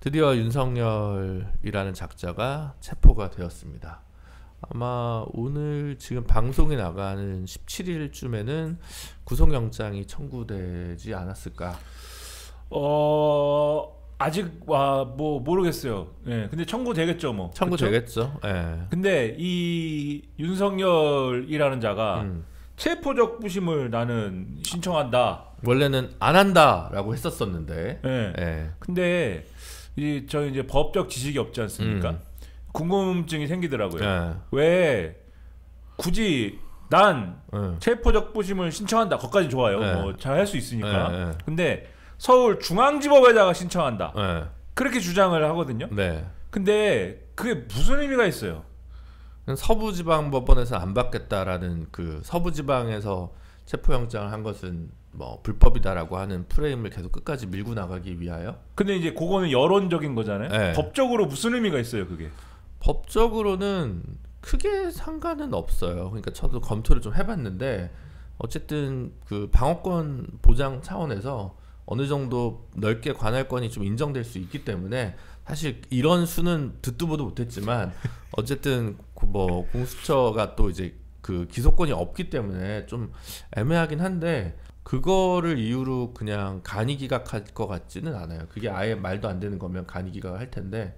드디어 윤석열이라는 작자가 체포가 되었습니다. 아마 오늘 지금 방송이 나가는 17일쯤에는 구속영장이 청구되지 않았을까? 아직 뭐 모르겠어요. 예. 근데 청구되겠죠, 뭐. 청구되겠죠. 예. 근데 이 윤석열이라는 자가 체포적 부심을 나는 신청한다. 원래는 안 한다라고 했었었는데. 예. 예. 근데 저 이제 법적 지식이 없지 않습니까? 궁금증이 생기더라고요. 예. 왜 굳이 난 체포적 부심을 신청한다. 거기까지 좋아요. 뭐 잘 할 수 있으니까. 근데 서울중앙지법에다가 신청한다. 그렇게 주장을 하거든요. 네. 근데 그게 무슨 의미가 있어요? 서부지방법원에서 안 받겠다라는 그 서부지방에서 체포영장을 한 것은 뭐 불법이다라고 하는 프레임을 계속 끝까지 밀고 나가기 위하여. 근데 이제 그거는 여론적인 거잖아요. 네. 법적으로 무슨 의미가 있어요, 그게? 법적으로는 크게 상관은 없어요. 그러니까 저도 검토를 좀 해봤는데 어쨌든 그 방어권 보장 차원에서 어느 정도 넓게 관할권이 좀 인정될 수 있기 때문에 사실 이런 수는 듣도 보도 못했지만 어쨌든 뭐 공수처가 또 이제 그 기소권이 없기 때문에 좀 애매하긴 한데 그거를 이유로 그냥 간이기각할 것 같지는 않아요. 그게 아예 말도 안 되는 거면 간이기각을 할 텐데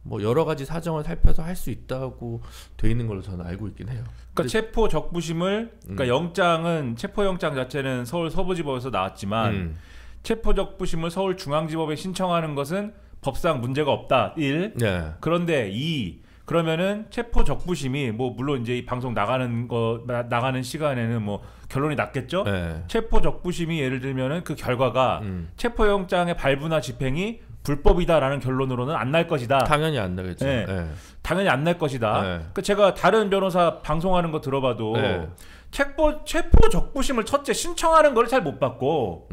뭐 여러 가지 사정을 살펴서 할 수 있다고 돼 있는 걸로 저는 알고 있긴 해요. 그러니까 체포 적부심을 그러니까 영장은 체포영장 자체는 서울 서부지법에서 나왔지만 체포적 부심을 서울중앙지법에 신청하는 것은 법상 문제가 없다. 1. 네. 그런데 2. 그러면은 체포적 부심이 뭐 물론 이제 이 방송 나가는 시간에는 뭐 결론이 났겠죠. 네. 체포적 부심이 예를 들면은 그 결과가 체포영장의 발부나 집행이 불법이다라는 결론으로는 안 날 것이다. 당연히 안 나겠죠. 네. 네. 당연히 안 날 것이다. 네. 그러니까 제가 다른 변호사 방송하는 거 들어봐도 네. 체포 적부심을 첫째 신청하는 걸 잘 못 받고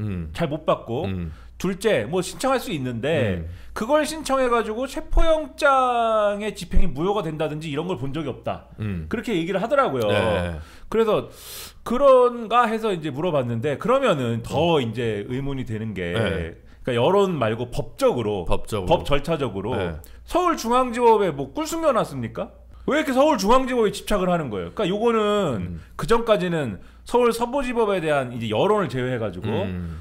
둘째 뭐 신청할 수 있는데 그걸 신청해가지고 체포영장의 집행이 무효가 된다든지 이런 걸 본 적이 없다. 그렇게 얘기를 하더라고요. 네. 그래서 그런가 해서 이제 물어봤는데 그러면은 더 이제 의문이 되는 게 그러니까 여론 말고 법적으로 법 절차적으로 서울중앙지법에 뭐 꿀 숨겨놨습니까? 왜 이렇게 서울중앙지법에 집착을 하는 거예요? 그러니까 요거는 그 전까지는 서울 서부지법에 대한 이제 여론을 제외해가지고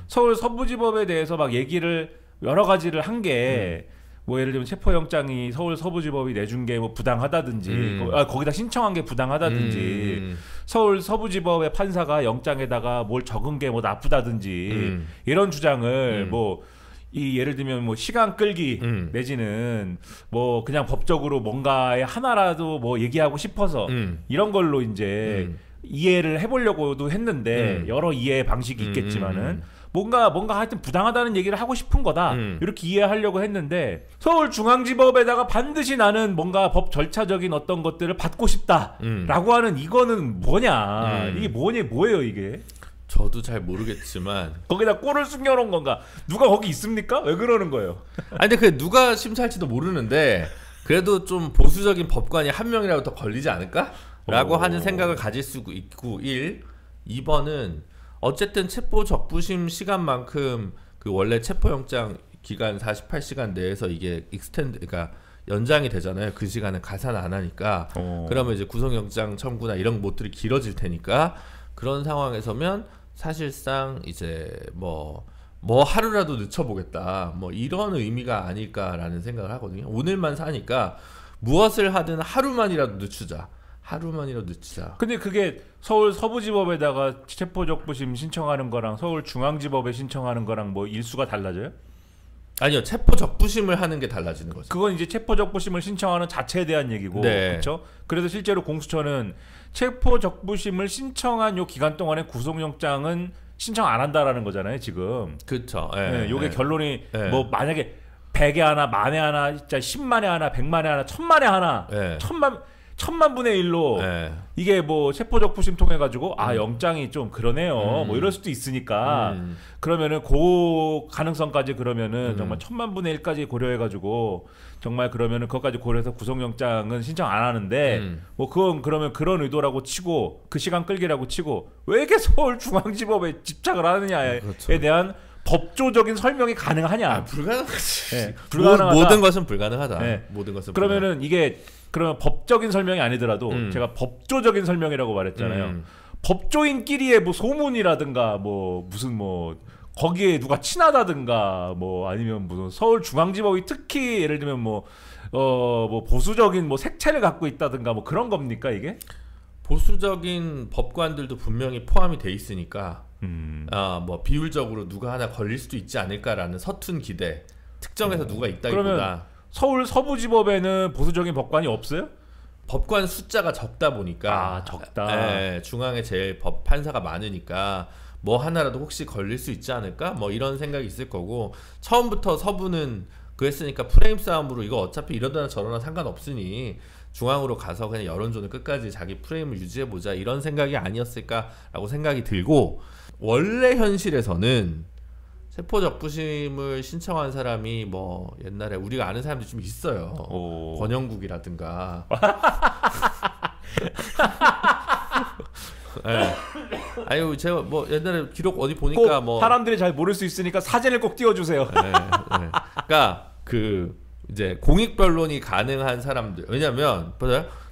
서울 서부지법에 대해서 막 얘기를 여러 가지를 한 게 뭐 예를 들면 체포영장이 서울 서부지법이 내준 게 뭐 부당하다든지 거기다 신청한 게 부당하다든지 서울 서부지법의 판사가 영장에다가 뭘 적은 게 뭐 나쁘다든지 이런 주장을 뭐 이 예를 들면 뭐 시간 끌기 내지는 뭐 그냥 법적으로 뭔가의 하나라도 뭐 얘기하고 싶어서 이런 걸로 이제 이해를 해보려고도 했는데 여러 이해 방식이 있겠지만은 뭔가 하여튼 부당하다는 얘기를 하고 싶은 거다 이렇게 이해하려고 했는데 서울중앙지법에다가 반드시 나는 뭔가 법 절차적인 어떤 것들을 받고 싶다라고 하는 이거는 뭐냐 이게 뭐예요 이게? 저도 잘 모르겠지만 거기다 꼴을 숨겨놓은 건가? 누가 거기 있습니까? 왜 그러는 거예요? 아니 근데 그 누가 심사할지도 모르는데 그래도 좀 보수적인 법관이 한 명이라도 더 걸리지 않을까? 라고 하는 생각을 가질 수 있고 1. 2번은 어쨌든 체포 적부심 시간만큼 그 원래 체포영장 기간 48시간 내에서 이게 그러니까 연장이 되잖아요. 그 시간은 가산 안 하니까. 그러면 이제 구속영장 청구나 이런 것들이 길어질 테니까 그런 상황에서면 사실상 이제 뭐 하루라도 늦춰보겠다 뭐 이런 의미가 아닐까라는 생각을 하거든요. 오늘만 사니까 무엇을 하든 하루만이라도 늦추자. 근데 그게 서울 서부지법에다가 체포적부심 신청하는 거랑 서울 중앙지법에 신청하는 거랑 뭐 일수가 달라져요? 아니요. 체포적부심을 하는 게 달라지는 거죠. 그건 이제 체포적부심을 신청하는 자체에 대한 얘기고 그렇죠? 그래서 실제로 공수처는 체포적부심을 신청한 요 기간 동안에 구속영장은 신청 안 한다라는 거잖아요 지금. 그렇죠. 요게 결론이 뭐 만약에 100에 하나, 만에 하나, 진짜 10만에 하나, 100만에 하나, 1000만에 하나, 천만 분의 1로 이게 뭐 체포적부심 통해 가지고 영장이 좀 그러네요 뭐 이럴 수도 있으니까 그러면은 그 가능성까지 그러면은 정말 1000만 분의 1까지 고려해 가지고 정말 그러면은 그것까지 고려해서 구속영장은 신청 안 하는데 뭐 그건 그러면 그런 의도라고 치고 그 시간 끌기라고 치고 왜 이렇게 서울중앙지법에 집착을 하느냐에 대한 법조적인 설명이 가능하냐? 불가능하지. 네, 불가능하다. 모든 것은 불가능하다. 네. 모든 것은. 그러면은 이게 그러면 법적인 설명이 아니더라도 제가 법조적인 설명이라고 말했잖아요. 법조인끼리의 뭐 소문이라든가 뭐 무슨 뭐 거기에 누가 친하다든가 뭐 아니면 무슨 서울중앙지법이 특히 예를 들면 뭐 보수적인 뭐 색채를 갖고 있다든가 뭐 그런 겁니까 이게? 보수적인 법관들도 분명히 포함이 돼 있으니까 뭐 비율적으로 누가 하나 걸릴 수도 있지 않을까라는 서툰 기대. 특정해서 누가 있다기보다. 그러면 서울 서부지법에는 보수적인 법관이 없어요? 법관 숫자가 적다 보니까 적다. 중앙에 제일 법 판사가 많으니까 뭐 하나라도 혹시 걸릴 수 있지 않을까? 뭐 이런 생각이 있을 거고 처음부터 서부는 그랬으니까 프레임 싸움으로 이거 어차피 이러거나 저러나 상관없으니 중앙으로 가서 그냥 여론전을 끝까지 자기 프레임을 유지해보자 이런 생각이 아니었을까라고 생각이 들고 원래 현실에서는 세포적부심을 신청한 사람이 뭐 옛날에 우리가 아는 사람들이 좀 있어요. 권영국이라든가 네. 아유 제가 뭐 옛날에 기록 어디 보니까 뭐 사람들이 잘 모를 수 있으니까 사진을 꼭 띄워주세요. 네. 그러니까 그 이제 공익 변론이 가능한 사람들 왜냐면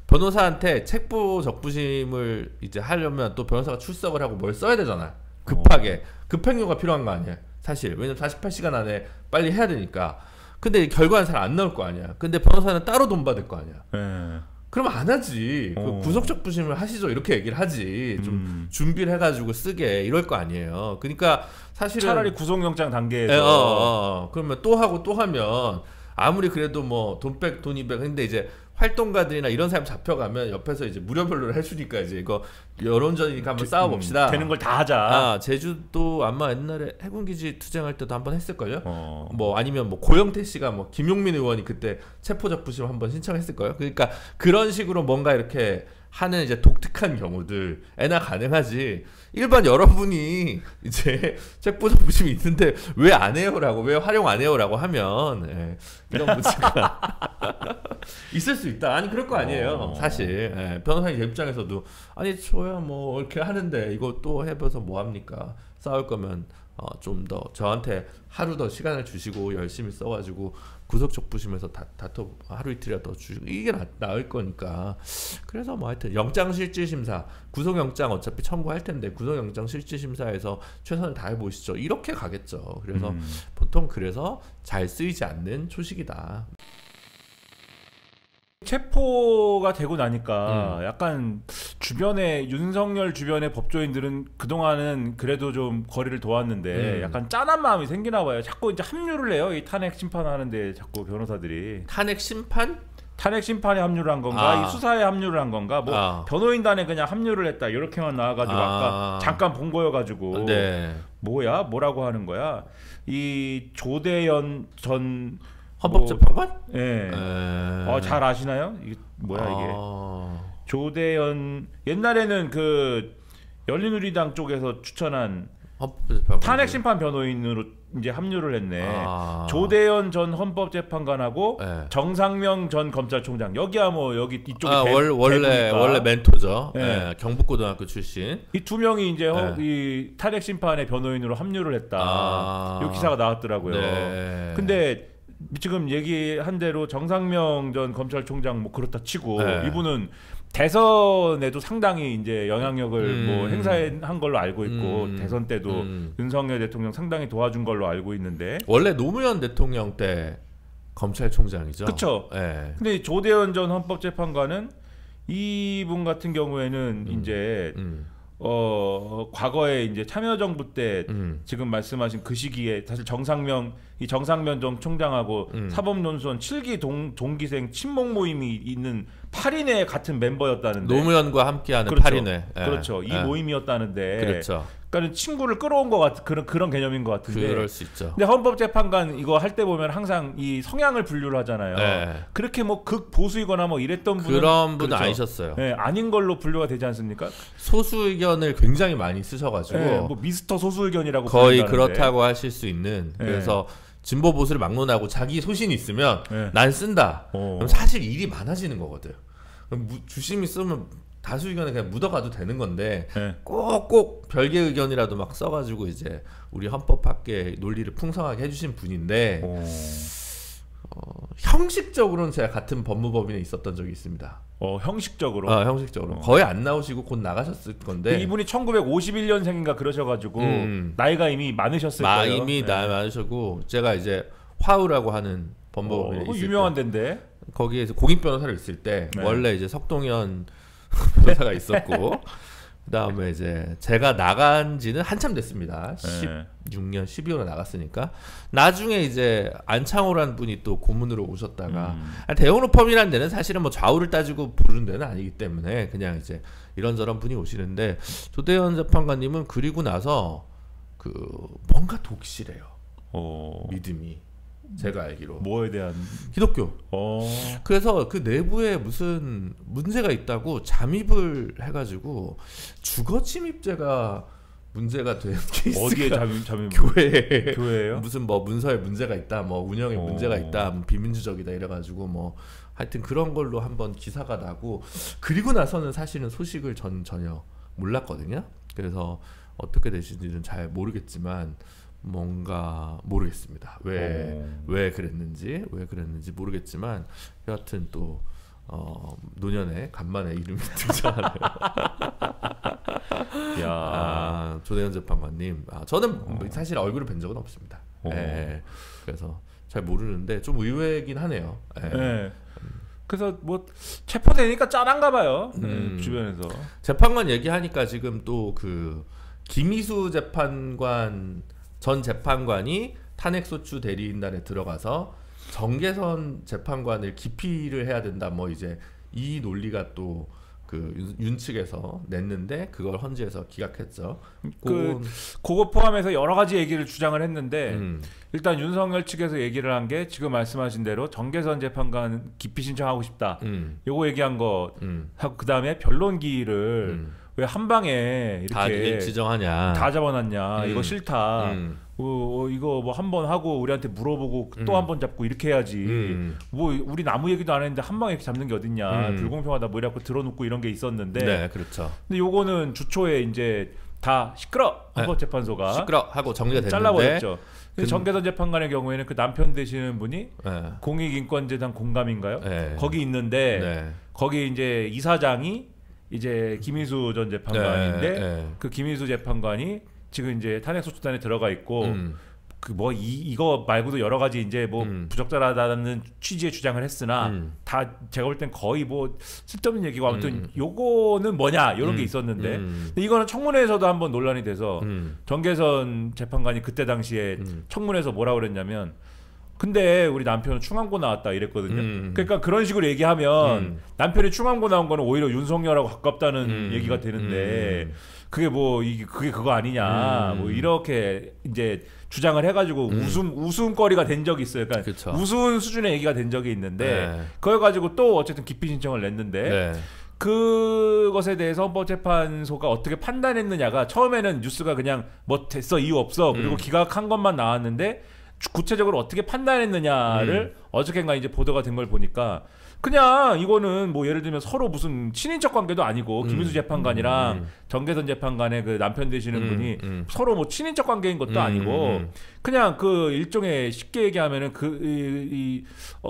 변호사한테 책보 적부심을 이제 하려면 또 변호사가 출석을 하고 뭘 써야 되잖아. 급하게 급행료가 필요한 거 아니야. 사실 왜냐면 48시간 안에 빨리 해야 되니까. 근데 결과는 잘 안 나올 거 아니야. 근데 변호사는 따로 돈 받을 거 아니야. 그럼 안 하지. 그 구속적부심을 하시죠 이렇게 얘기를 하지. 좀 준비를 해가지고 쓰게 이럴 거 아니에요. 그러니까 사실은 차라리 구속영장 단계에서 그러면 또 하고 또 하면 아무리 그래도 뭐 돈 200 근데 이제 활동가들이나 이런 사람 잡혀가면 옆에서 이제 무료 변론을 해주니까 이제 이거 여론전이니까 한번 싸워봅시다. 되는 걸 다 하자. 제주도 아마 옛날에 해군기지 투쟁할 때도 한번 했을걸요. 뭐 아니면 뭐 고영태 씨가 뭐 김용민 의원이 그때 체포적부심 한번 신청했을거예요. 그러니까 그런 식으로 뭔가 이렇게 하는 이제 독특한 경우들에나 가능하지. 일반 여러분이 이제 체포적부심이 있는데 왜 안 해요라고 왜 활용 안 해요라고 하면 이런 문제가 있을 수 있다. 아니 그럴 거 아니에요. 사실 변호사님 입장에서도 아니 저야 뭐 이렇게 하는데 이거 또 해봐서 뭐 합니까? 싸울 거면 좀 더 저한테 하루 더 시간을 주시고 열심히 써가지고 구속적부심에서 다퉈 하루 이틀이라도 더 주시고 이게 나을 거니까. 그래서 뭐 하여튼 영장실질심사 구속영장 어차피 청구할 텐데 구속영장 실질심사에서 최선을 다해 보시죠 이렇게 가겠죠. 그래서 보통 그래서 잘 쓰이지 않는 초식이다. 체포가 되고 나니까 약간 주변에 윤석열 주변의 법조인들은 그동안은 그래도 좀 거리를 둬왔는데 약간 짠한 마음이 생기나 봐요. 자꾸 이제 합류를 해요. 이 탄핵 심판하는데 자꾸 변호사들이. 탄핵 심판? 탄핵 심판에 합류를 한 건가? 이 수사에 합류를 한 건가? 뭐 변호인단에 그냥 합류를 했다 이렇게만 나와가지고 아까 잠깐 본 거여가지고 뭐라고 하는 거야? 이 조대현 전 헌법재판관? 네. 잘 아시나요? 이게 뭐야 이게? 조대현 옛날에는 그 열린우리당 쪽에서 추천한 탄핵 심판 변호인으로 이제 합류를 했네. 조대현 전 헌법재판관하고 정상명 전 검찰총장 여기야 뭐 여기 이쪽이 원래 멘토죠. 경북고등학교 출신. 이 두 명이 이제 이 탄핵 심판의 변호인으로 합류를 했다. 이 기사가 나왔더라고요. 근데 지금 얘기한 대로 정상명 전 검찰총장 뭐 그렇다 치고 이분은 대선에도 상당히 이제 영향력을 뭐 행사한 걸로 알고 있고 대선 때도 윤석열 대통령 상당히 도와준 걸로 알고 있는데 원래 노무현 대통령 때 검찰총장이죠. 그렇죠. 근데 조대현 전 헌법재판관은 이분 같은 경우에는 이제 과거에 이제 참여정부 때 지금 말씀하신 그 시기에 사실 정상면 전 총장하고 사법논수원 7기 동기생 친목 모임이 있는 8인회 같은 멤버였다는데 노무현과 함께하는 그렇죠. 8인회 그렇죠. 이 모임이었다는데 그렇죠. 그러니까 친구를 끌어온 것 같은 그런 개념인 것 같은데 그럴 수 있죠. 근데 헌법재판관 이거 할 때 보면 항상 이 성향을 분류를 하잖아요. 그렇게 뭐 극보수이거나 뭐 이랬던 분은 그런 분은 그렇죠. 아니셨어요. 아닌 걸로 분류가 되지 않습니까? 소수 의견을 굉장히 많이 쓰셔가지고 뭐 미스터 소수 의견이라고 거의 그렇다고 하실 수 있는 그래서 진보 보수를 막론하고 자기 소신이 있으면 난 쓴다. 그럼 사실 일이 많아지는 거거든. 그럼 주심이 쓰면 다수 의견에 그냥 묻어가도 되는 건데 꼭꼭 별개 의견이라도 막 써가지고 이제 우리 헌법학계 논리를 풍성하게 해주신 분인데 형식적으로는 제가 같은 법무법인에 있었던 적이 있습니다. 형식적으로? 형식적으로. 거의 안 나오시고 곧 나가셨을 건데. 이분이 1951년생인가 그러셔가지고 나이가 이미 많으셨을 거예요. 이미 나이 많으셨고 제가 이제 화우라고 하는 법무법인에 있을 유명한 데인데. 거기에서 공익 변호사를 있을 때 원래 이제 석동현 변호사가 있었고 그다음에 이제 제가 나간 지는 한참 됐습니다. 16년 12월에 나갔으니까 나중에 이제 안창호라는 분이 또 고문으로 오셨다가 대형로펌이라는 데는 사실은 뭐 좌우를 따지고 부르는 데는 아니기 때문에 그냥 이제 이런저런 분이 오시는데 조대현 재판관님은 그리고 나서 그 뭔가 독실해요. 믿음이. 제가 알기로 뭐에 대한 기독교. 그래서 그 내부에 무슨 문제가 있다고 잠입을 해가지고 주거 침입죄가 문제가 된 케이스가 어디에 잠입? 교회예요? 무슨 뭐 문서에 문제가 있다, 뭐 운영에 문제가 있다, 뭐 비민주적이다 이래가지고 뭐 하여튼 그런 걸로 한번 기사가 나고 그리고 나서는 사실은 소식을 전혀 몰랐거든요. 그래서 어떻게 되시는지는 잘 모르겠지만. 뭔가 모르겠습니다. 왜 그랬는지 모르겠지만 여하튼 또 노년에 간만에 이름이 등장하네요. 야, 조대현 재판관님. 저는 사실 얼굴을 뵌 적은 없습니다. 그래서 잘 모르는데 좀 의외이긴 하네요. 그래서 뭐 체포되니까 짠한가 봐요. 주변에서. 재판관 얘기하니까 지금 또 그 김희수 재판관 전 재판관이 탄핵소추 대리인단에 들어가서 정계선 재판관을 기피를 해야 된다. 뭐 이제 이 논리가 또 그 윤 측에서 냈는데 그걸 헌재에서 기각했죠. 그거 포함해서 여러 가지 얘기를 주장을 했는데 일단 윤석열 측에서 얘기를 한 게 지금 말씀하신 대로 정계선 재판관 기피 신청하고 싶다. 요거 얘기한 거 하고 그 다음에 변론기를 왜 한 방에 이렇게 다 지정하냐, 다 잡아놨냐, 이거 싫다. 이거 뭐 한 번 하고 우리한테 물어보고 또 한 번 잡고 이렇게 해야지. 뭐 우리 아무 얘기도 안 했는데 한 방에 이렇게 잡는 게 어딨냐, 불공평하다 뭐 이래갖고 들어놓고 이런 게 있었는데. 네, 그렇죠. 근데 요거는 주초에 이제 다 시끄러. 헌법재판소가 시끄러 하고 정리가 됐는데 잘라버렸죠. 정계선 재판관의 경우에는 그 남편 되시는 분이 공익인권재단 공감인가요? 거기 있는데 거기 이제 이사장이 이제 김희수 전 재판관인데 그 김희수 재판관이 지금 이제 탄핵소추단에 들어가 있고 그 뭐 이거 말고도 여러 가지 이제 뭐 부적절하다는 취지의 주장을 했으나 다 제가 볼 땐 거의 뭐 쓸데없는 얘기고 아무튼 요거는 뭐냐 이런 게 있었는데 근데 이거는 청문회에서도 한번 논란이 돼서 정계선 재판관이 그때 당시에 청문회에서 뭐라고 그랬냐면 근데 우리 남편은 충암고 나왔다 이랬거든요. 그러니까 그런 식으로 얘기하면 남편이 충암고 나온 거는 오히려 윤석열하고 가깝다는 얘기가 되는데 그게 뭐 그게 그거 아니냐 뭐 이렇게 이제 주장을 해가지고 웃음거리가 된 적이 있어요. 그러니까 그쵸. 우스운 수준의 얘기가 된 적이 있는데 그걸 가지고 또 어쨌든 기피 신청을 냈는데 그것에 대해서 헌법재판소가 어떻게 판단했느냐가 처음에는 뉴스가 그냥 뭐 됐어 이유 없어 그리고 기각한 것만 나왔는데 구체적으로 어떻게 판단했느냐를 어저께인가 이제 보도가 된 걸 보니까 그냥 이거는 뭐 예를 들면 서로 무슨 친인척 관계도 아니고 김희수 재판관이랑 정계선 재판관의 그 남편 되시는 분이 서로 뭐 친인척 관계인 것도 아니고 그냥 그 일종의 쉽게 얘기하면은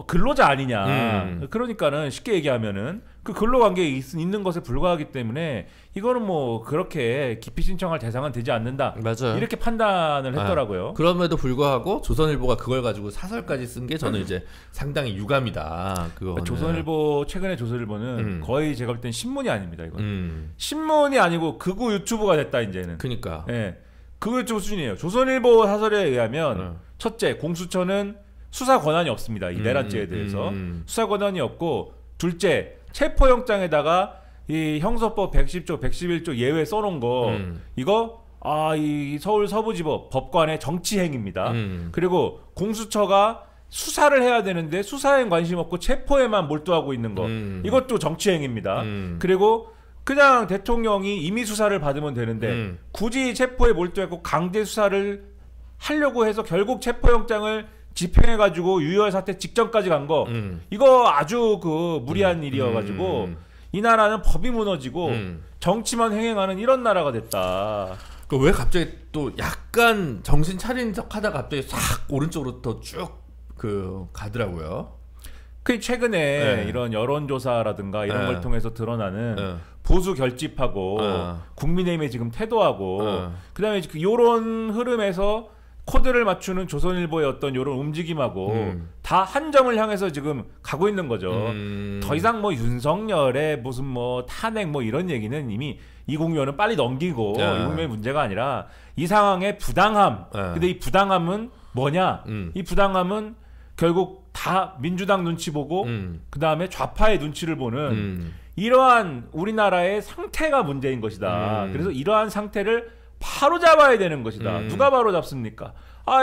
근로자 아니냐. 그러니까는 쉽게 얘기하면은 그 근로 관계에 있는 것에 불과하기 때문에 이거는 뭐 그렇게 기피 신청할 대상은 되지 않는다. 맞아요. 이렇게 판단을 했더라고요. 그럼에도 불구하고 조선일보가 그걸 가지고 사설까지 쓴 게 저는 이제 상당히 유감이다. 조선일보 최근에 조선일보는 거의 제가 볼 땐 신문이 아닙니다. 이건 신문이 아니고 극우 유튜브가 됐다 이제는. 그러니까. 네, 극우 유튜브 수준이에요. 조선일보 사설에 의하면 첫째 공수처는 수사 권한이 없습니다. 이 내란죄에 대해서 수사 권한이 없고 둘째 체포영장에다가 이 형사법 110조, 111조 예외 써놓은 거 이거 이 서울 서부지법 법관의 정치행위입니다. 그리고 공수처가 수사를 해야 되는데 수사엔 관심 없고 체포에만 몰두하고 있는 거 이것도 정치행위입니다. 그리고 그냥 대통령이 임의 수사를 받으면 되는데 굳이 체포에 몰두했고 강제 수사를 하려고 해서 결국 체포영장을 집행해가지고 유혈 사태 직전까지 간 거 이거 아주 그 무리한 일이어가지고 이 나라는 법이 무너지고 정치만 횡행하는 이런 나라가 됐다. 왜 갑자기 또 약간 정신 차린 척하다 갑자기 싹 오른쪽으로 더 쭉 가더라고요. 그 최근에 이런 여론조사라든가 이런 걸 통해서 드러나는 보수 결집하고 국민의힘의 지금 태도하고 그다음에 이런 흐름에서 코드를 맞추는 조선일보의 어떤 이런 움직임하고 다 한 점을 향해서 지금 가고 있는 거죠. 더 이상 뭐 윤석열의 무슨 뭐 탄핵 뭐 이런 얘기는 이미 이 국면은 빨리 넘기고 이 국면의 문제가 아니라 이 상황의 부당함. 근데 이 부당함은 뭐냐? 이 부당함은 결국 다 민주당 눈치 보고 그 다음에 좌파의 눈치를 보는 이러한 우리나라의 상태가 문제인 것이다. 그래서 이러한 상태를 바로 잡아야 되는 것이다. 누가 바로 잡습니까?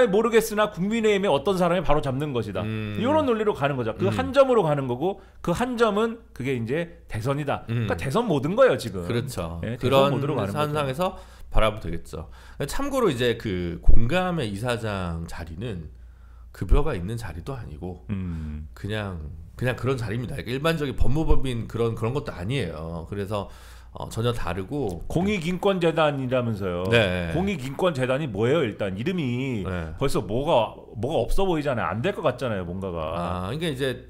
모르겠으나 국민의힘에 어떤 사람이 바로 잡는 것이다. 이런 논리로 가는 거죠. 그 한 점으로 가는 거고 그 한 점은 그게 이제 대선이다. 그러니까 대선 모든 거예요 지금. 그렇죠. 네, 그런 모드로 가는 상황에서 바라보면 되겠죠. 참고로 이제 그 공감의 이사장 자리는 급여가 있는 자리도 아니고 그냥 그런 자리입니다. 그러니까 일반적인 법무법인 그런 것도 아니에요. 그래서 전혀 다르고 공익인권재단이라면서요. 네. 공익인권재단이 뭐예요? 일단 이름이 벌써 뭐가 없어 보이잖아요. 안 될 것 같잖아요. 뭔가가. 그러니까 이제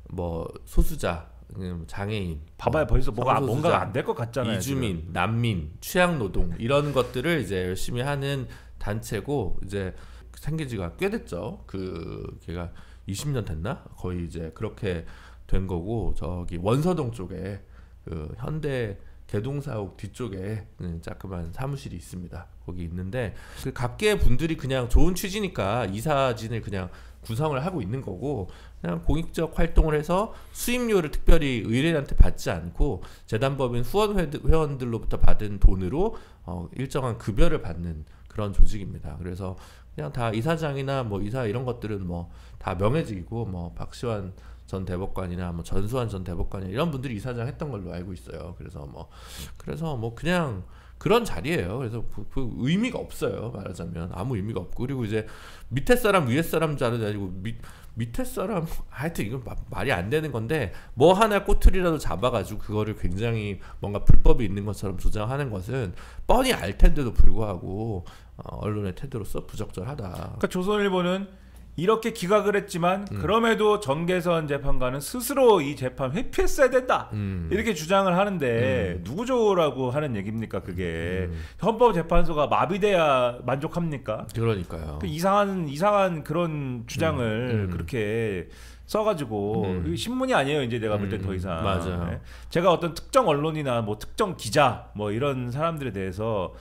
뭐 소수자, 장애인, 봐봐요. 벌써 뭔가가 안 될 것 같잖아요. 이주민, 지금. 난민, 취약노동 이런 것들을 이제 열심히 하는 단체고 이제 생긴 지가 꽤 됐죠. 걔가 20년 됐나? 거의 이제 그렇게 된 거고 저기 원서동 쪽에 현대 개동사옥 뒤쪽에 자그만 사무실이 있습니다. 거기 있는데 그 각계 분들이 그냥 좋은 취지니까 이사진을 그냥 구성을 하고 있는 거고 그냥 공익적 활동을 해서 수임료를 특별히 의뢰인한테 받지 않고 재단법인 후원 회원들로부터 받은 돈으로 일정한 급여를 받는 그런 조직입니다. 그래서 그냥 다 이사장이나 뭐 이사 이런 것들은 뭐 다 명예직이고 뭐 박시환 전 대법관이나 뭐 전수환 전 대법관이나 이런 분들이 이사장 했던 걸로 알고 있어요. 그래서 뭐 그냥 그런 자리예요. 그래서 그 의미가 없어요. 말하자면 아무 의미가 없고 그리고 이제 밑에 사람 위에 사람 자르지 아니고 밑에 사람 하여튼 이건 말이 안 되는 건데 뭐 하나 꼬투리라도 잡아가지고 그거를 굉장히 뭔가 불법이 있는 것처럼 주장하는 것은 뻔히 알 텐데도 불구하고 언론의 태도로서 부적절하다. 그러니까 조선일보는 이렇게 기각을 했지만 그럼에도 정계선 재판관은 스스로 이 재판 회피했어야 된다 이렇게 주장을 하는데 누구죠라고 하는 얘기입니까 그게. 헌법재판소가 마비돼야 만족합니까? 그러니까요. 이상한 그런 주장을 그렇게 써가지고 신문이 아니에요 이제 내가 볼 때 더 이상. 맞아요. 네. 제가 어떤 특정 언론이나 뭐 특정 기자 뭐 이런 사람들에 대해서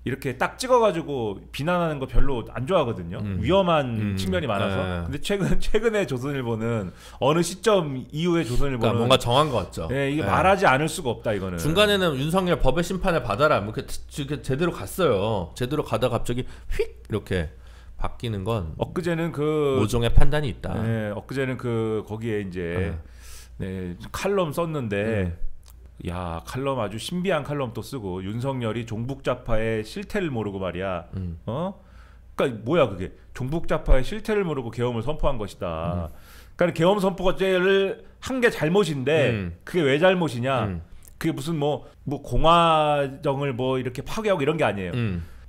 이렇게 딱 찍어가지고 비난하는 거 별로 안 좋아하거든요. 위험한 측면이 많아서. 근데 최근에 조선일보는 어느 시점 이후에 조선일보는 그러니까 뭔가 정한 것 같죠. 네, 이게 말하지 않을 수가 없다 이거는. 중간에는 윤석열 법의 심판을 받아라. 뭐 이렇게 제대로 갔어요. 제대로 가다 갑자기 휙 이렇게 바뀌는 건 엊그제는 모종의 판단이 있다. 네, 엊그제는 거기에 이제 칼럼 썼는데. 야 칼럼 아주 신비한 칼럼 또 쓰고 윤석열이 종북좌파의 실태를 모르고 말이야. 그러니까 뭐야 그게 종북좌파의 실태를 모르고 계엄을 선포한 것이다. 그러니까 계엄 선포를 한 게 잘못인데 그게 왜 잘못이냐? 그게 무슨 뭐 공화정을 뭐 이렇게 파괴하고 이런 게 아니에요.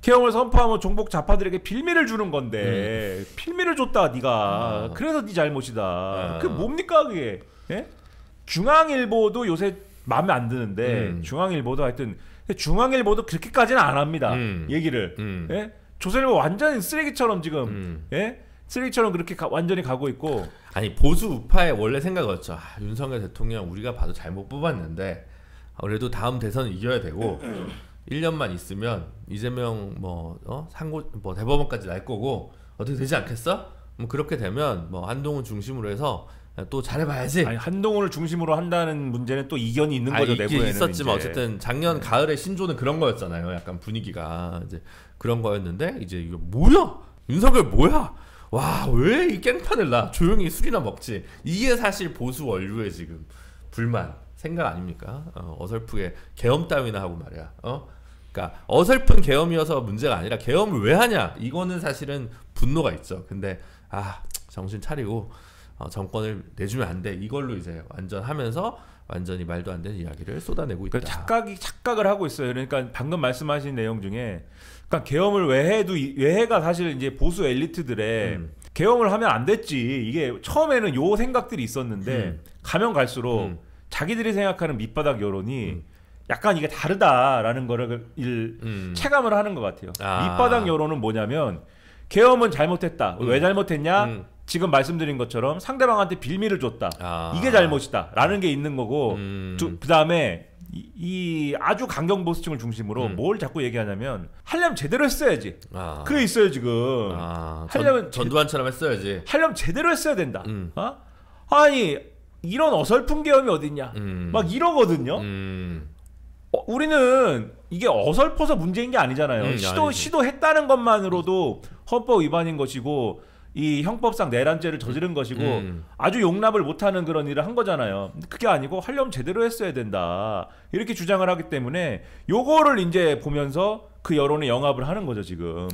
계엄을 선포하면 종북좌파들에게 빌미를 주는 건데 빌미를 줬다 네가. 그래서 네 잘못이다. 그게 뭡니까 그게? 예? 중앙일보도 요새 마음에 안 드는데 중앙일보도 하여튼 중앙일보도 그렇게까지는 안 합니다. 얘기를. 예? 조선일보 완전히 쓰레기처럼 지금 예? 쓰레기처럼 그렇게 완전히 가고 있고. 아니 보수 우파의 원래 생각이었죠. 윤석열 대통령 우리가 봐도 잘못 뽑았는데 그래도 다음 대선 이겨야 되고 1년만 있으면 이재명 대법원까지 날 거고 어떻게 되지 않겠어? 뭐 그렇게 되면 뭐 한동훈 중심으로 해서 또 잘해봐야지. 아니, 한동훈을 중심으로 한다는 문제는 또 이견이 있는 거죠. 내부에는 있었지만 이제. 어쨌든 작년 가을에 신조는 그런 거였잖아요. 약간 분위기가 이제 그런 거였는데 이제 이거 뭐야? 윤석열 뭐야? 와, 왜 이 깽판을 놔? 조용히 술이나 먹지. 이게 사실 보수 원류의 지금 불만 생각 아닙니까? 어설프게 계엄 따위나 하고 말이야. 그러니까 어설픈 계엄이어서 문제가 아니라 계엄을 왜 하냐? 이거는 사실은 분노가 있죠. 근데 정신 차리고 정권을 내주면 안 돼. 이걸로 이제 완전 하면서 완전히 말도 안 되는 이야기를 쏟아내고 있다. 그러니까 착각을 하고 있어요. 그러니까 방금 말씀하신 내용 중에 그러니까 계엄을 왜 해도 외해가 사실 이제 보수 엘리트들의 계엄을 하면 안 됐지. 이게 처음에는 요 생각들이 있었는데 가면 갈수록 자기들이 생각하는 밑바닥 여론이 약간 이게 다르다라는 거를 체감을 하는 것 같아요. 밑바닥 여론은 뭐냐면 계엄은 잘못했다. 왜 잘못했냐? 지금 말씀드린 것처럼 상대방한테 빌미를 줬다. 이게 잘못이다. 라는 게 있는 거고 그 다음에 이 아주 강경 보수층을 중심으로 뭘 자꾸 얘기하냐면 하려면 제대로 했어야지. 그게 있어요 지금. 하려면 전두환처럼 했어야지. 하려면 제대로 했어야 된다. 아니 이런 어설픈 계엄이 어딨냐. 막 이러거든요. 우리는 이게 어설퍼서 문제인 게 아니잖아요. 시도했다는 것만으로도 헌법 위반인 것이고 이 형법상 내란죄를 저지른 것이고 아주 용납을 못하는 그런 일을 한 거잖아요. 그게 아니고 하려면 제대로 했어야 된다. 이렇게 주장을 하기 때문에 요거를 이제 보면서 그 여론에 영합을 하는 거죠 지금.